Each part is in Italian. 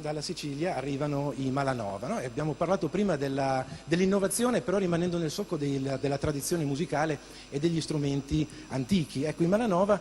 dalla Sicilia arrivano i Malanova, no? Abbiamo parlato prima dell'innovazione, però rimanendo nel solco della tradizione musicale e degli strumenti antichi. Ecco, i Malanova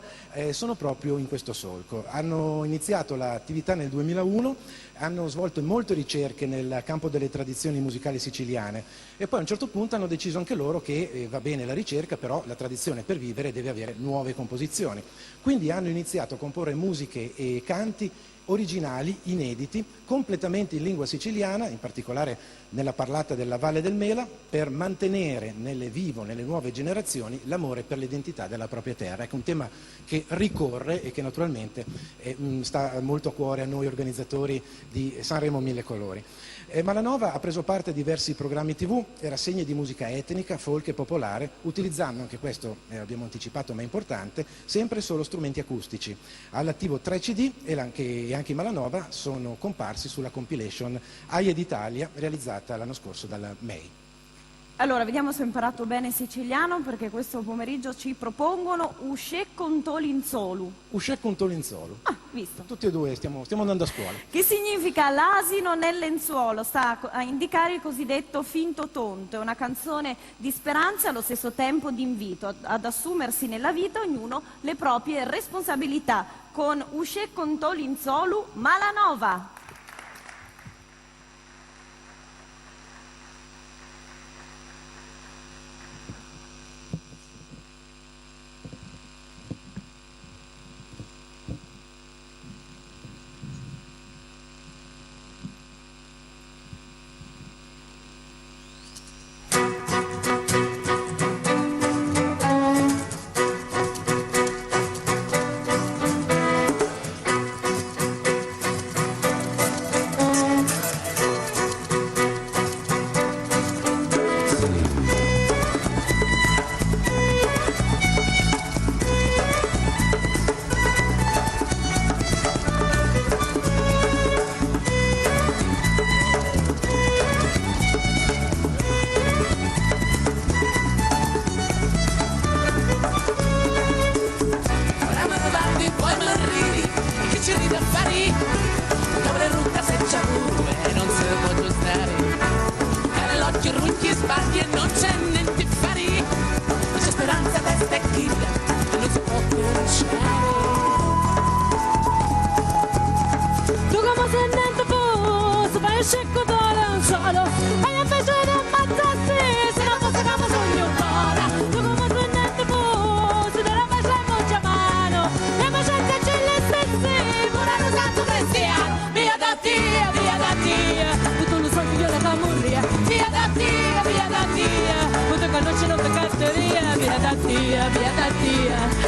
sono proprio in questo solco. Hanno iniziato l'attività nel 2001, hanno svolto molte ricerche nel campo delle tradizioni musicali siciliane e poi a un certo punto hanno deciso anche loro che va bene la ricerca, però la tradizione per vivere deve avere nuove composizioni. Quindi hanno iniziato a comporre musiche e canti originali, inediti, completamente in lingua siciliana, in particolare nella parlata della Valle del Mela, per mantenere vivo nelle nuove generazioni l'amore per l'identità della propria terra. Ecco, un tema che ricorre e che naturalmente sta molto a cuore a noi organizzatori di Sanremo Mille Colori. Malanova ha preso parte a diversi programmi TV e rassegne di musica etnica, folk e popolare, utilizzando, anche questo abbiamo anticipato ma è importante, sempre solo strumenti acustici. All'attivo 3 CD e anche i Malanova sono comparsi sulla compilation Aie d'Italia realizzata l'anno scorso dalla MEI. Allora, vediamo se ho imparato bene siciliano, perché questo pomeriggio ci propongono usce con tolinzolu. Usce con tolinzolu. Ah, visto. Tutti e due stiamo andando a scuola. Che significa l'asino nel lenzuolo, sta a indicare il cosiddetto finto tonto. È una canzone di speranza e allo stesso tempo di invito ad assumersi nella vita ognuno le proprie responsabilità. Con usce con tolinzolu, Malanova.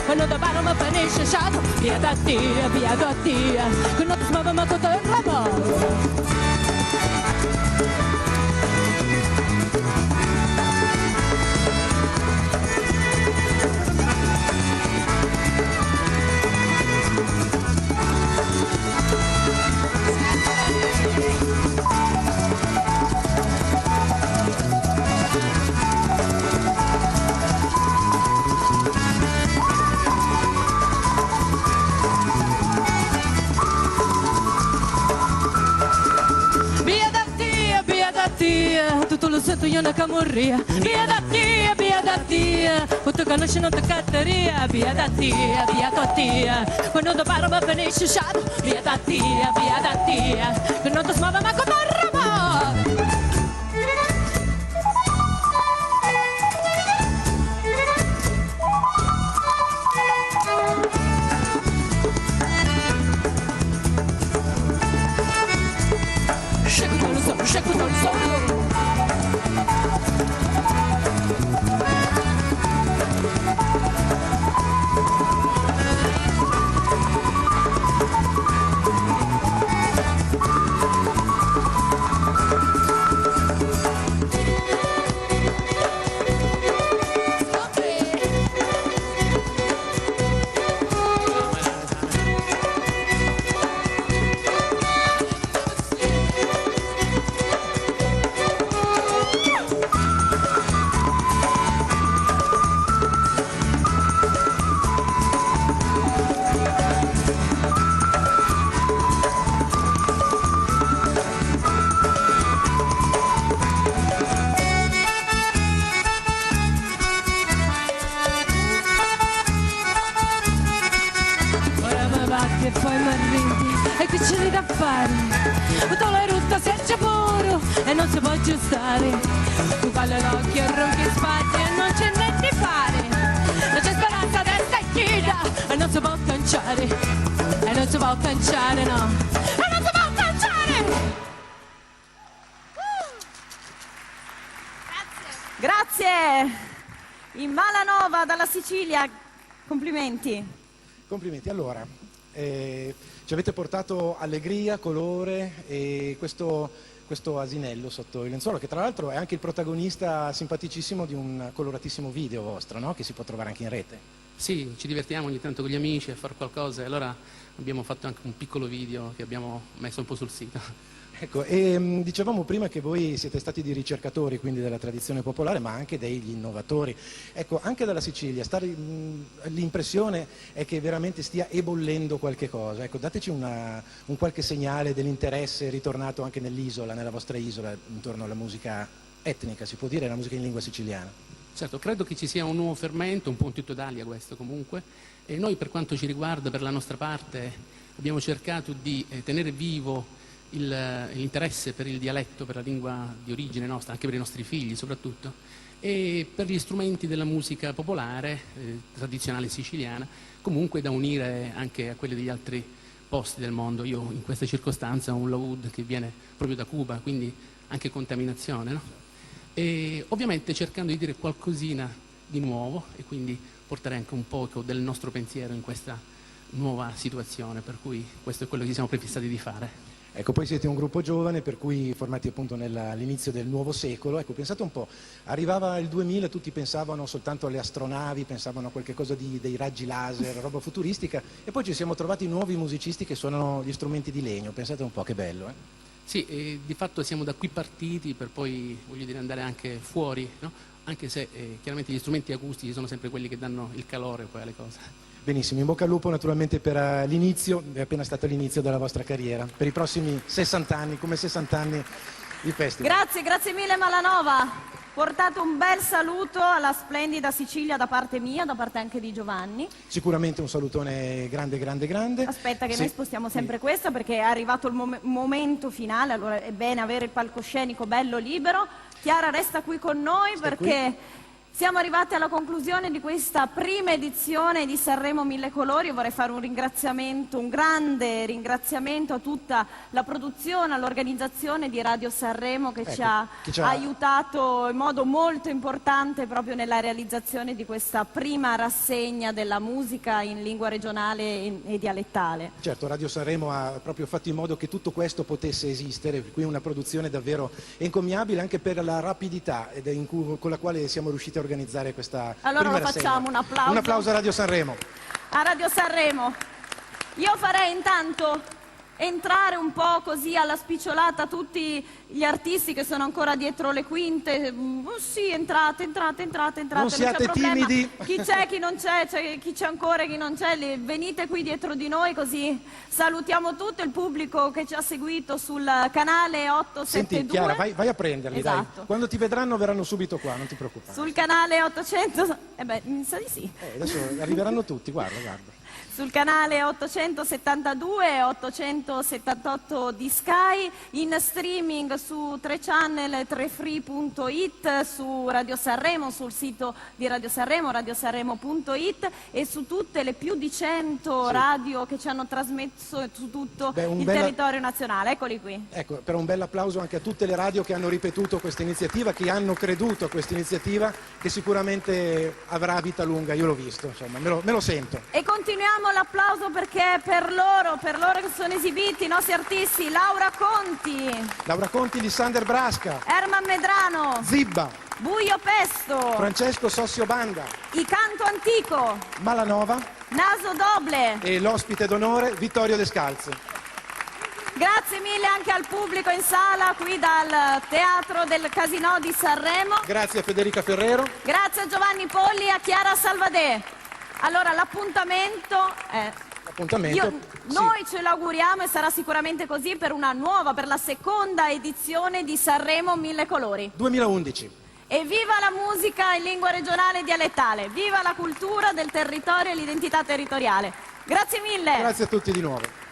Quando da bar mi finisce sciato, via da tia, che non si muove ma tutto il lavoro. Tutto lo sento io una camorria. Via da tia, tutto conosce non toccatteria. Via da tia, quando da bar mi finisce sciato. Via da tia, che non ti smuove ma come un robot. Shake it on niente da fare. Tutto le rotte si è puro e non si può aggiustare. Tu falli l'occhio e ronchi spazio e non c'è niente da fare. Non c'è speranza testa e chida e non si può canciare. E non si può canciare, no. E non si può canciare! Grazie. In Malanova dalla Sicilia, complimenti. Complimenti. Allora, ci avete portato allegria, colore e questo asinello sotto il lenzuolo, che tra l'altro è anche il protagonista simpaticissimo di un coloratissimo video vostro, no? Che si può trovare anche in rete. Sì, ci divertiamo ogni tanto con gli amici a fare qualcosa e allora abbiamo fatto anche un piccolo video che abbiamo messo un po' sul sito. Ecco, e dicevamo prima che voi siete stati dei ricercatori quindi della tradizione popolare, ma anche degli innovatori. Ecco, anche dalla Sicilia l'impressione è che veramente stia ebollendo qualche cosa. Ecco, dateci un qualche segnale dell'interesse ritornato anche nell'isola, nella vostra isola, intorno alla musica etnica, si può dire, la musica in lingua siciliana. Certo, credo che ci sia un nuovo fermento, un po' in tutta Italia questo comunque, e noi per quanto ci riguarda, per la nostra parte, abbiamo cercato di tenere vivo l'interesse per il dialetto, per la lingua di origine nostra, anche per i nostri figli soprattutto, e per gli strumenti della musica popolare, tradizionale siciliana, comunque da unire anche a quelli degli altri posti del mondo. Io in questa circostanza ho un laúd che viene proprio da Cuba, quindi anche contaminazione, no? E ovviamente cercando di dire qualcosina di nuovo e quindi portare anche un poco del nostro pensiero in questa nuova situazione, per cui questo è quello che ci siamo prefissati di fare. Ecco, poi siete un gruppo giovane, per cui formati appunto all'inizio del nuovo secolo. Ecco, pensate un po', arrivava il 2000, tutti pensavano soltanto alle astronavi, pensavano a qualche cosa dei raggi laser, roba futuristica, e poi ci siamo trovati nuovi musicisti che suonano gli strumenti di legno. Pensate un po', che bello, eh? Sì, e di fatto siamo da qui partiti per poi, voglio dire, andare anche fuori, no? Anche se chiaramente gli strumenti acustici sono sempre quelli che danno il calore poi alle cose. Benissimo, in bocca al lupo naturalmente per l'inizio, è appena stato l'inizio della vostra carriera, per i prossimi 60 anni, come 60 anni il festival. Grazie mille Malanova. Portate un bel saluto alla splendida Sicilia da parte mia, da parte anche di Giovanni. Sicuramente un salutone grande, grande, grande. Aspetta che sì. Noi spostiamo sempre questo perché è arrivato il momento finale, allora è bene avere il palcoscenico bello libero. Chiara resta qui con noi perché siamo arrivati alla conclusione di questa prima edizione di Sanremo Mille Colori. Io vorrei fare un ringraziamento, un grande ringraziamento a tutta la produzione, all'organizzazione di Radio Sanremo che ci ha aiutato in modo molto importante proprio nella realizzazione di questa prima rassegna della musica in lingua regionale e dialettale. Certo, Radio Sanremo ha proprio fatto in modo che tutto questo potesse esistere, qui una produzione davvero encomiabile anche per la rapidità con la quale siamo riusciti a organizzare questa allora prima lo rassegna. Facciamo un applauso. Un applauso a Radio Sanremo. A Radio Sanremo. Io farei intanto entrare un po' così alla spicciolata tutti gli artisti che sono ancora dietro le quinte. Sì, entrate. Non siate timidi. Chi c'è, chi non c'è, chi c'è ancora e chi non c'è, venite qui dietro di noi così salutiamo tutto il pubblico che ci ha seguito sul canale 872. Senti Chiara, vai a prenderli, esatto. Dai. Quando ti vedranno verranno subito qua, non ti preoccupare. Sul canale 800, mi sa di sì. Adesso arriveranno tutti, guarda. Sul canale 872 e 878 di Sky, in streaming su 3channel, 3free.it, su Radio Sanremo, sul sito di Radio Sanremo, radiosanremo.it e su tutte le più di 100 radio che ci hanno trasmesso su tutto il territorio nazionale. Eccoli qui. Ecco, per un bel applauso anche a tutte le radio che hanno ripetuto questa iniziativa, che hanno creduto a questa iniziativa, che sicuramente avrà vita lunga, io l'ho visto, insomma, me lo sento. E continuiamo l'applauso perché per loro che sono esibiti i nostri artisti: Laura Conti, Lissander Brasca, Erman Medrano, Zibba, Buio Pesto, Francesco Sossio Banda, I Canto Antico, Malanova, Naso Doble e l'ospite d'onore Vittorio Descalzi. Grazie mille anche al pubblico in sala qui dal Teatro del Casinò di Sanremo. Grazie a Federica Ferrero. Grazie a Giovanni Polli e a Chiara Salvadè. Allora l'appuntamento noi ce l'auguriamo e sarà sicuramente così per la seconda edizione di Sanremo Mille Colori 2011. E viva la musica in lingua regionale e dialettale, viva la cultura del territorio e l'identità territoriale. Grazie mille. Grazie a tutti di nuovo.